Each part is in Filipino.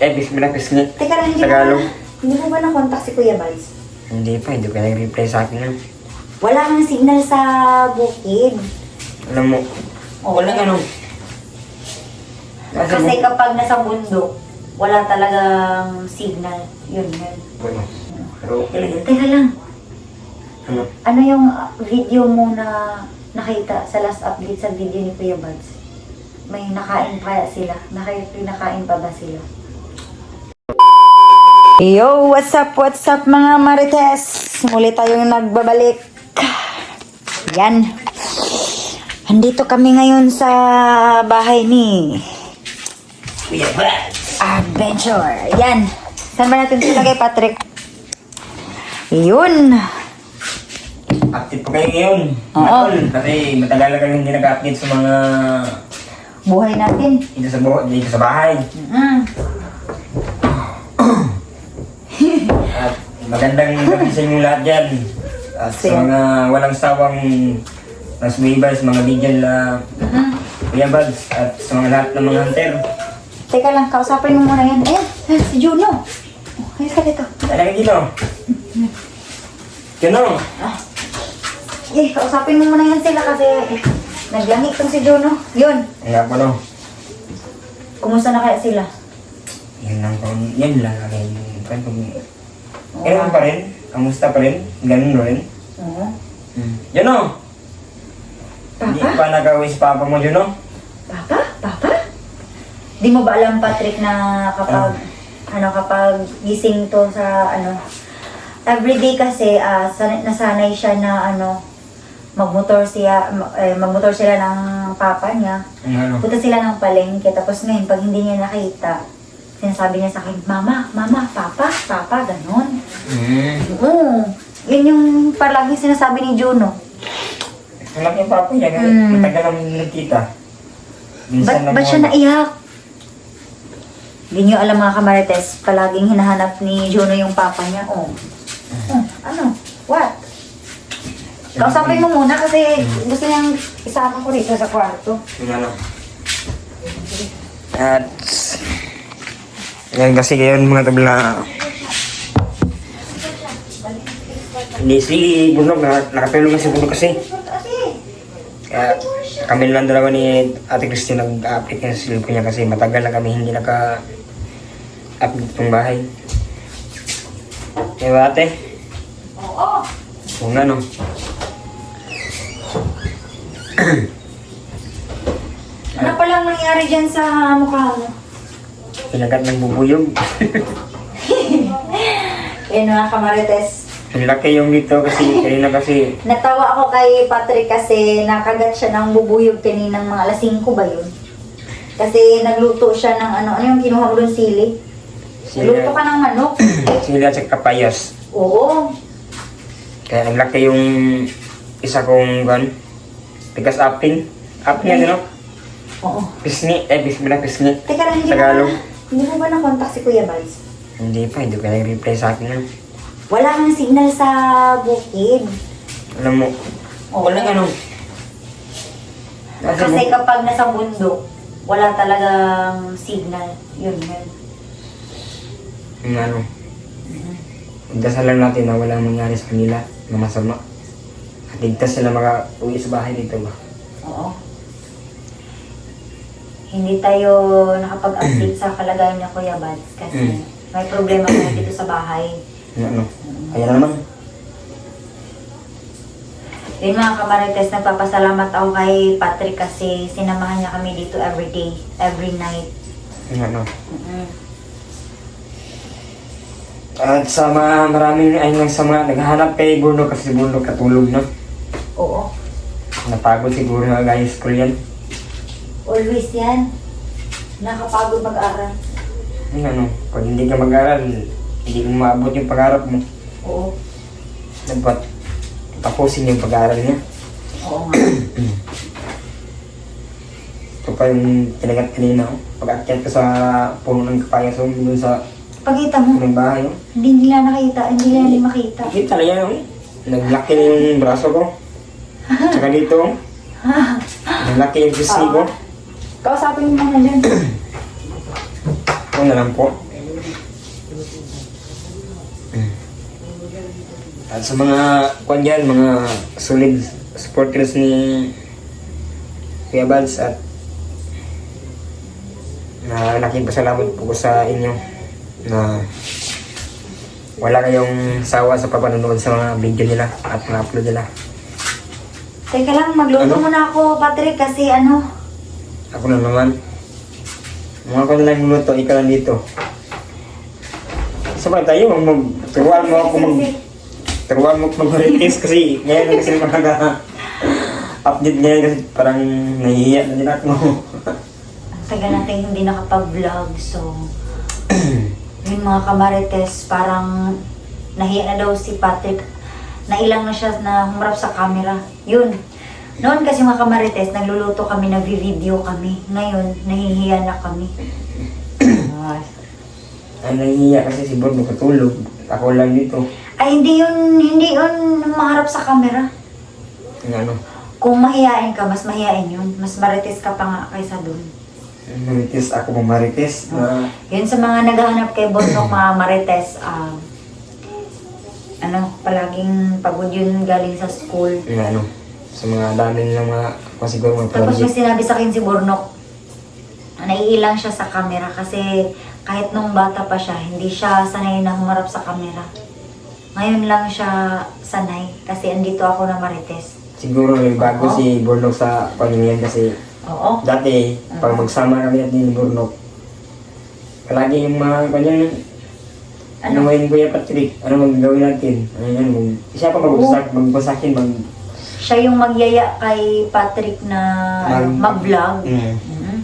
Bismillah, Bismillah. Teka lang, Tagalog. Hindi mo ba na-contact si Kuya Bads? Hindi pa, hindi ka nag-reply sa akin lang. Wala kang signal sa bukid. Alam mo, walang ano. Kasi kapag nasa bundok, wala talagang signal. Yun. Bueno, pero okay lang yun. Teka lang, Ano? ano yung video mo na nakita sa last update sa video ni Kuya Bads? May nakain pa sila? Nakain pa ba sila? Yo, what's up mga Marites? Muli tayong nagbabalik. Yan. Andito kami ngayon sa bahay ni Kuya Bads! Adventure. Yan. Saan ba natin sila kay Patrick? Yun. Active pa kayo ngayon. Oo. Matol, kasi matagal na kami hindi nag-update sa mga Buhay natin. dito sa bahay. At magandang gabi sa inyong lahat dyan. At sa Same. mga walang sawang subscribers, mga bigyan na Kuya Bads, at sa mga lahat ng mga hunter. Teka lang, kausapin mo muna yan. Ayan, si Juno. Oh, ayos ka dito. Talaga dito. Juno. Kausapin mo muna yan sila kasi naglangi tong si Juno. Yun. Kaya po no. Kumusta na kaya sila? Yan lang po. Yan lang. Ganun pa rin. Kamusta pa rin. Ganun rin. Oo. Juno. Hindi Papa? pa nag-away si Papa mo, Juno? Papa? Di mo ba alam, Patrick, na kapag gising to sa everyday kasi nasanay siya na magmotor sila ng papa niya. Ano? Punta sila ng palengke, tapos ngayon, pag hindi niya nakita, sinasabi niya sa akin, Mama, Papa, ganon. Oo. Yun yung palagi sinasabi ni Juno. Alam yung Papa niya, matagal namin nagkita. Ba't siya naiyak? Hindi niyo alam mga kamarites, palaging hinahanap ni Juno yung papa niya. Ano? What? Kausapin mo muna kasi gusto niyang isama ko dito sa kwarto. Ano? At yan kasi ngayon mga tabla. Hindi si Bunok, nakatulong na si Bunok kasi. Kaya kami lang dalawa ni Ate Christine nag-update ng silpo niya kasi matagal na kami hindi naka-update ng bahay. Diba ate? Oo. Kung ano. Ano palang nangyari dyan sa mukha mo? Pinagat ng bubuyog. Yan mga kamarites. Ang laki yung dito kasi kanina kasi Natawa ako kay Patrick kasi nakagat siya ng bubuyog kaninang mga alas 5 ba yun? Kasi nagluto siya ng ano yung kinuha mo doon sili? Nagluto ka ng manok? sila sa kapayas. Oo. Kaya ang laki yung isa kong tigas aping. Aping yan, no? Oo. Bismillah, Bismillah. Teka lang, Tagalog. Hindi mo ba na-contact si Kuya Bads? Hindi pa, hindi ka nag-reply sa akin lang. Wala kang signal sa bukid. Alam mo, walang ano. Kasi kapag nasa bundok, wala talagang signal. Yun. Yung ano. Dasalan natin na walang mangyari sa kanila na masama. At ligtas sila maka-uwi sa bahay dito ba? Oo. Hindi tayo nakapag-update sa kalagayan niya Kuya Bads kasi may problema tayo dito sa bahay. Yung ano. Kaya naman. Yun mga kamarites, nagpapasalamat ako kay Patrick kasi sinamahan niya kami dito every day, every night. Yung ano. At sa mga maraming sa mga naghahanap kay Bruno kasi Bruno katulog na. Oo. Napagod siguro na guys school yan. Always yan. Nakapagod mag-aral. Yung ano, pag hindi ka mag-aral, hindi mo maabot yung pangarap mo. Oo. Dapat tapusin yung pag-aaral niya. Oo nga. Ito pa yung tinagat kanina. Pag-akyat ka sa puno ng kapayas dun sa Pagkita mo, ng bahay. hindi nila nakita, hindi nila makita. Kita na yan. Naglaki na yung braso ko. Tsaka dito. Naglaki yung pusi ko. Kausapin mo muna dyan. Ito na lang po. At sa mga kwan dyan, mga solid supporters ni Kuya Bads at na laking pasalamat po ko sa inyo na wala kayong sawa sa papanonood sa mga video nila at mga upload nila. Teka lang, magluto Ano? muna ako, Patrick, kasi ano, Ako na naman. Mga ko na lang luto, ikaw lang dito. Sabay tayo, turuan mo ako turuan mo mag-marites kasi ngayon kasi update ngayon kasi parang nahihiya na din ako. ang tagal natin hindi nakapag-vlog, so yun mga kamarites, parang nahiya na daw si Patrick. Nailang na siya na humarap sa camera. Yun. Noon kasi mga kamarites, nagluluto kami, nag-video kami. Ngayon, nahihiya na kami. Ay, nahihiya kasi si Bob nakatulog. Ako lang dito. Ay, hindi yun maharap sa camera. Yung ano, Kung mahihain ka, mas mahihain yun. Mas marites ka pa nga kaysa dun. marites ako mo marites na Yun sa mga naghahanap kay Bondok, mga marites, palaging pagod yun galing sa school. yung ano, sa mga dami ng mga siguro mga Tapos may project. sinabi sa akin si Bornok, naiilang siya sa camera kasi kahit nung bata pa siya, hindi siya sanay na humarap sa camera. Ngayon lang siya sanay kasi andito ako na marites. Siguro may bago Oo. si Bornok sa pamilya kasi Oo. dati, pag magsama kami at ni Bornok, palagi yung mga kanyang ano ngayon Kuya Patrick, ano magagawin natin? Ano yan, siya pa magbasakin, Siya yung magyaya kay Patrick na mag-vlog. Mhm.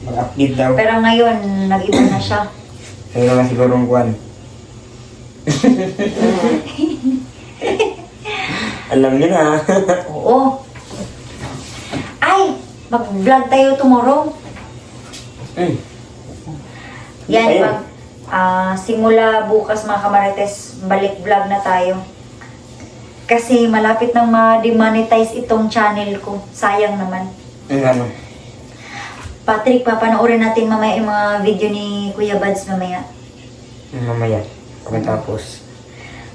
mag-update daw. Pero ngayon, nag-iba na siya. Kaya nga siguro ang kuwan. Alam niyo na. Oo. Ay! Mag-vlog tayo tomorrow. Yan, Ayun. simula bukas mga kamarites, balik vlog na tayo. Kasi malapit nang ma-demonetize itong channel ko. Sayang naman. Ano? Patrick, papanoorin natin mamaya yung mga video ni Kuya Bads mamaya. Mamaya. Pagkatapos.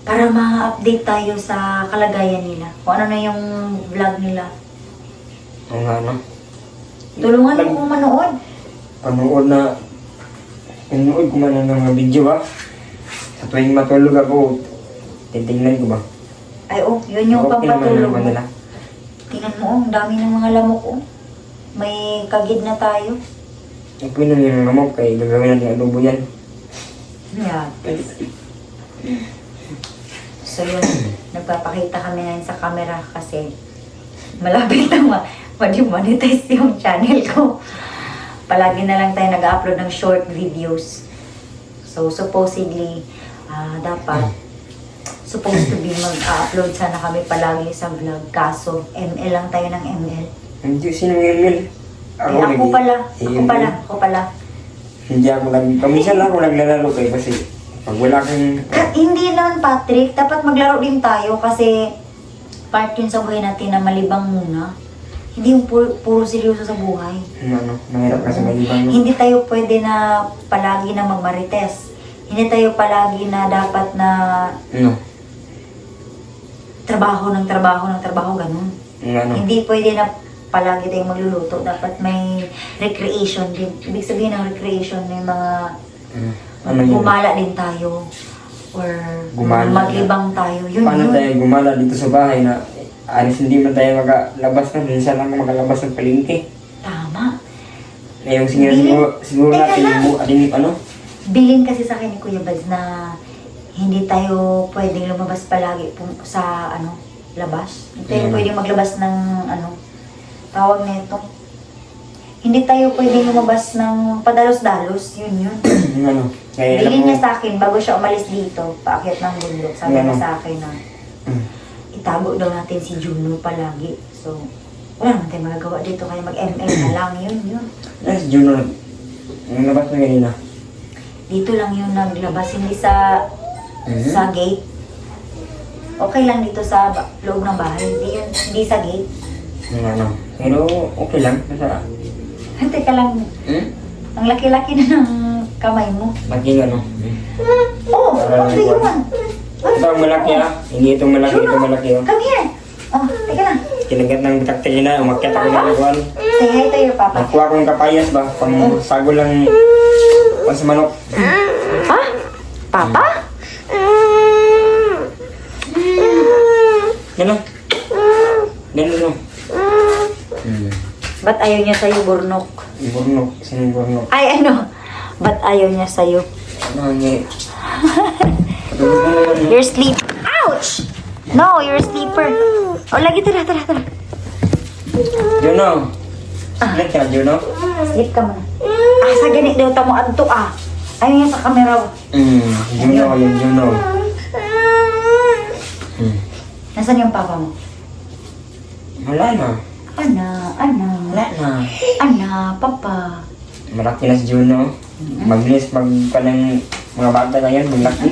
Para ma-update tayo sa kalagayan nila. Kung ano na yung vlog nila. Ang ano? Tulungan mo kong manood. Panood ko man ng mga video ba? Sa tuwing matulog ako, titingnan ko ba? Ay, yun yung Okay naman pampatulog naman mo. nila. Tingnan mo, ang dami ng mga lamok, May kagid na tayo. Okay na yung namok kay gagawin natin adobo yan. Yeah. So yun, nagpapakita kami ngayon sa camera kasi malapit na ma-demonetize yung channel ko. Palagi na lang tayo nag-upload ng short videos. So supposedly, dapat supposed to be mag-upload sana kami palagi sa vlog. Kaso, ML lang tayo ng ML. Hindi, sinong email? Ako pala. Hindi ako paminsan lang ako naglalaro kayo kasi pag wala kang... Hindi naman, Patrick. Dapat maglaro din tayo kasi part yun sa buhay natin na malibang muna. Hindi yung puro seryoso sa buhay. Mahirap kasi malibang. Hindi tayo pwede na palagi na magmarites. Hindi tayo palagi na dapat na trabaho, ganun. Hindi pwede na palagi tayong magluluto. Dapat may recreation din. Ibig sabihin ng recreation, may mga gumala din tayo. Or maglibang tayo. Yun, Paano tayo gumala dito sa bahay na alis hindi man tayo makalabas na, minsan lang makalabas ng palengke. Tama. Yung siguro Teka natin lang. yung ating ano? Bilin kasi sa akin ni Kuya Bads na hindi tayo pwedeng lumabas palagi sa labas. Hindi tayo pwedeng maglabas ng tawag nito. Hindi tayo pwedeng lumabas ng padalos-dalos. Yun. Yung ano? Kaya Bilin niya sa akin bago siya umalis dito, paakyat ng bundok. Sabi niya sa akin na itago daw natin si Juno palagi. So, wala naman tayo magagawa dito. Kaya mag-ML na lang. Yun. Yes, Junior. Yung labas na ganina. Dito lang yun naglabas. Hindi sa gate. Okay lang dito sa loob ng bahay. Hindi sa gate. Yung ano? Pero okay lang. Basta, Teka lang. Ang laki-laki na ng kamay mo. lagi ano. Oh, ano yun? Ito ang malaki ah. Hindi itong malaki, ito malaki oh. Come here. Oh, teka lang. Kinagat ng bitak-tingin na, umakyat ako ng laguan. Say hi to your papa. Nakuha akong kapayas ba? Pang sago lang pang sa manok. Ha? Papa? Gano'n? Gano'n. Ba't ayaw niya sa'yo, Burnok? Burnok. Sino burnok? Ay, ano? Ba't ayaw niya sa'yo? Ano niya? Patulog na naman. You're sleep. Ouch! No, you're a sleeper. Oh, lagi, tara. Juno. Sleep ka na, Juno? Sleep ka muna. Sa ganit daw tamo adto Ayaw niya sa camera. Juno, yung Juno. Nasaan yung papa mo? Wala na. Wala na. Papa. Malaki na si Juno. Mabilis magpa ng mga bata ngayon, malaki.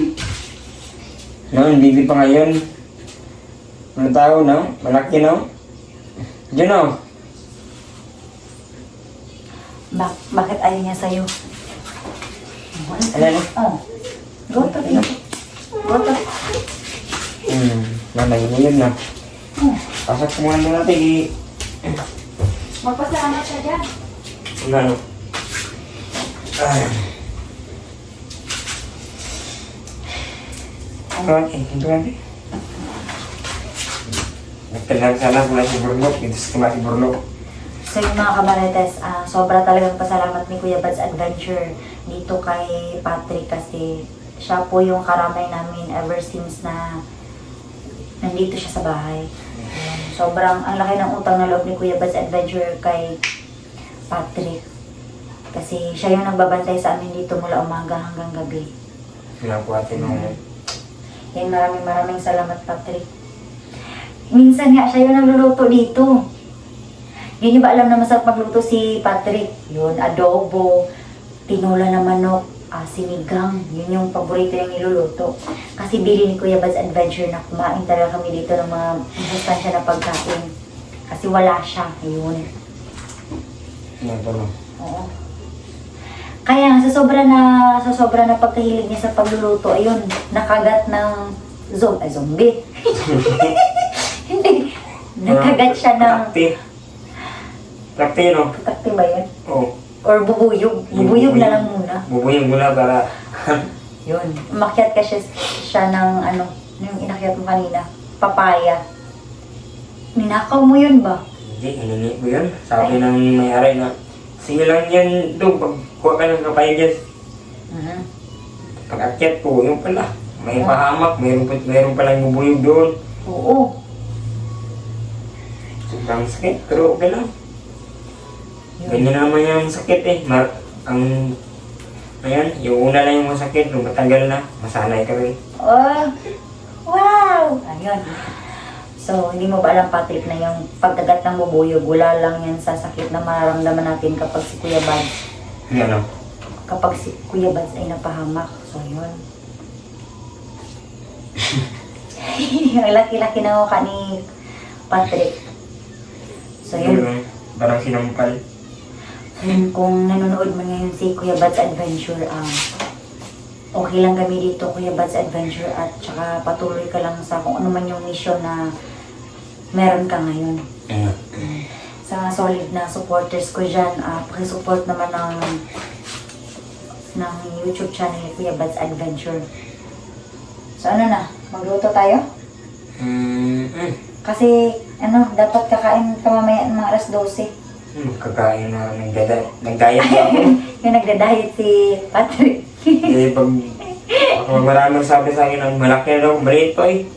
No, baby pa ngayon. Ano tao, no? Malaki, no? Juno. Bakit ayaw niya sa'yo? Ano? Oh. Go to. Nanay na yun na. Pasok ko muna natin Magpasalamat ka dyan. Ano? Okay, ito natin. Nagkalagsala mula si Burnok. Dito sa si Burnok. So yung mga kamarites, sobra talagang pasalamat ni Kuya Bad's Adventure dito kay Patrick kasi siya po yung karamay namin ever since na nandito siya sa bahay. Ayan. Sobrang ang laki ng utang na loob ni Kuya Bad's Adventure kay Patrick. Kasi siya yung nagbabantay sa amin dito mula umaga hanggang gabi. Sila po atin nung... Yan, maraming salamat, Patrick. Minsan nga siya yung nagluluto dito. Hindi niyo ba alam na masarap magluto si Patrick? Yun, adobo, tinola na manok, sinigang. Yun yung paborito yung niluluto. Kasi bili ni Kuya Bad's Adventure na kumain talaga kami dito ng mga sustansya na pagkain. Kasi wala siya. Yun. Yan po, no? Oo. Kaya sa sobra na pagkahilig niya sa pagluluto, ayun, nakagat ng zombie. Hindi. Nakagat siya ng... Trakte, no? Takti ba yun? Oo. Or bubuyog. Bubuyog na lang muna. Bubuyog muna para... Yun. Umakyat ka siya ng ano, yung inakyat mo kanina. Papaya. Ninakaw mo yun ba? Hindi, hiningi ko yun. Sabi ng may-ari na, sige lang yan doon, pagkuha ka ng kapay dyan. Pag-akyat ko, yung pala. May pahamak, mayroon palang bubuyog doon. Oo. Sobrang sakit, pero okay lang. Ganyan naman yung sakit eh. Ayan, yung una lang yung masakit, nung matagal na, masanay ka rin. Oh, wow! Ayun. So, hindi mo ba alam, Patrick, na yung pagkagat ng bubuyog, wala lang yan sa sakit na mararamdaman natin kapag si Kuya Bad's. Ano? Kapag si Kuya Bad's ay napahamak. So, yun. Ang laki-laki na mukha ni Patrick. So, yun. Parang sinampal. Kung nanonood mo ngayon si Kuya Bad's Adventure, okay lang kami dito, Kuya Bad's Adventure, at saka patuloy ka lang sa kung ano man yung mission na meron ka ngayon. Sa solid na supporters ko dyan, pakisupport naman ng YouTube channel ni Kuya Bad's Adventure. So ano na, magluto tayo? Kasi dapat kakain ka mamaya ng mga alas 12. Kakain na, nagdiet ba ako? Yung nagda-diet si Patrick. Eh, pag maraming sabi sa akin, ang malaki na daw, maliit pa eh.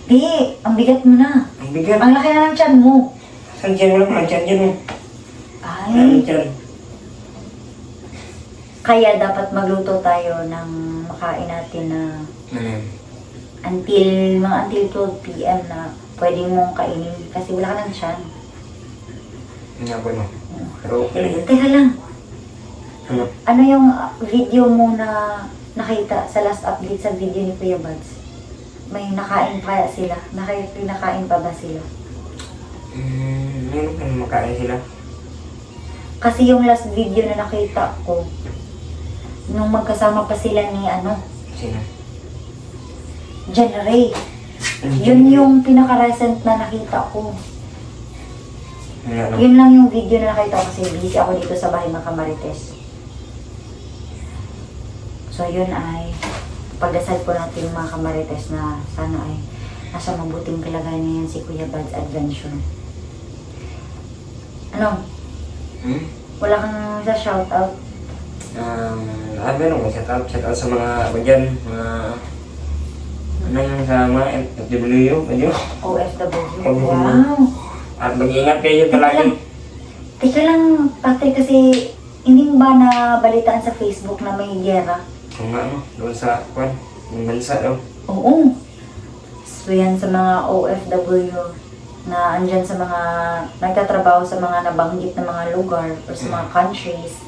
Di, ang bigat mo na. Ang bigat. Ang laki na ng tiyan mo. Saan dyan? Wala pa dyan mo. Ay, Ano dyan? kaya dapat magluto tayo ng makain natin na until 12 p.m. na pwede mong kainin kasi wala ka ng tiyan. Nga ba no? Pero okay lang yun. Teka lang, Ano? ano yung video mo na nakita sa last update sa video ni Kuya Bad's? May nakain pa sila? Nakain pa ba sila? Meron ka na makain sila. Kasi yung last video na nakita ko, nung magkasama pa sila ni Sino? January. Yun yung pinaka-recent na nakita ko. Ano? Yun lang yung video na nakita ko kasi busy ako dito sa bahay mga kamarites. So yun ay pagdasal po natin mga kamarites na sana ay nasa mabuting kalagayan niyan si Kuya Bad's Adventure. Ano? Wala kang sa shoutout? Meron ko shout out sa mga ako dyan, mga ano yung sa mga FW, ano? OFW. OFW. Wow! At mag-iingat kayo palagi. Teka lang, Patrick, kasi hindi mo ba nabalitaan sa Facebook na may gera? Kung ano, doon sa, yung bansa daw. Oo. So yan sa mga OFW na andyan sa mga nagtatrabaho sa mga nabanggit na mga lugar or sa mga countries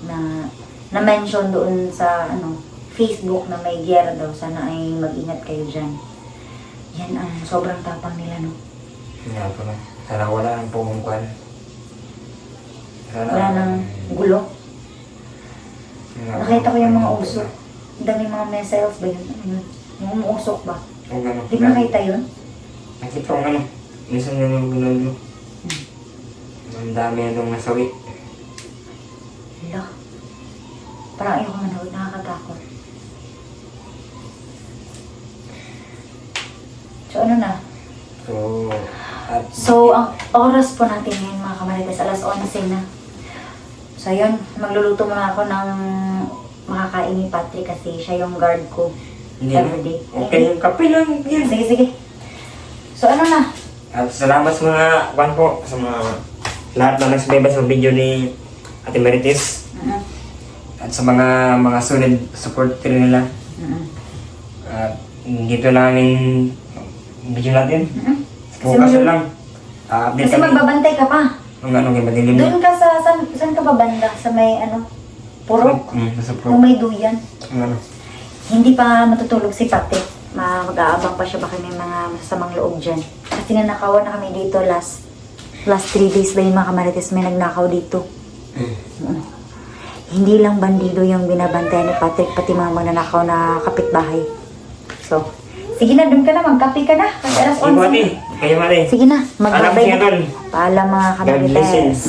na na-mention doon sa Facebook na may gera daw. Sana ay mag-ingat kayo dyan. Yan ang sobrang tapang nila, no? Nga po na. Sana wala nang pumungkuhan. Wala nang gulo. Nakita ko yung mga usok. Ang daming mga missiles ba yun? Yung usok ba? O gano'n. Di mo nakita yun? Nakita ko ano. Minsan yun yung ginalo. Ang dami itong nasawi. Hala. Parang ayoko manood. Nakakatakot. So ano na? So, ang oras po natin ngayon mga kamarites, alas 11 na. So, yun, magluluto muna ako ng makakain ni Patrick kasi siya yung guard ko everyday. Okay, yung kape lang. Yan. Sige, sige. So, ano na? At salamat sa mga kwan po, sa mga lahat na nagsubaybay sa video ni Ate Marites. At sa mga solid supporter nila. At dito namin video natin. Bukas na lang. Update Kasi magbabantay ka pa. Ang ano kayo madilim. Doon ka sa, saan ka ba banda? Sa may purok? Sa Yung purok. may duyan. Ang ano. Hindi pa matutulog si Patrick. Mag-aabang pa siya baka may mga masamang loob dyan. Kasi nanakawan na kami dito last 3 days ba yung mga kamarites may nagnakaw dito. Hindi lang bandido yung binabantayan ni Patrick, pati mga nanakaw na kapitbahay. So, sige na, doon ka na, magkape ka na. Kasi alas 11 na. Kayo mati. Sige na, Alam magbabay siya na. doon. Paalam mga God bless kamarites.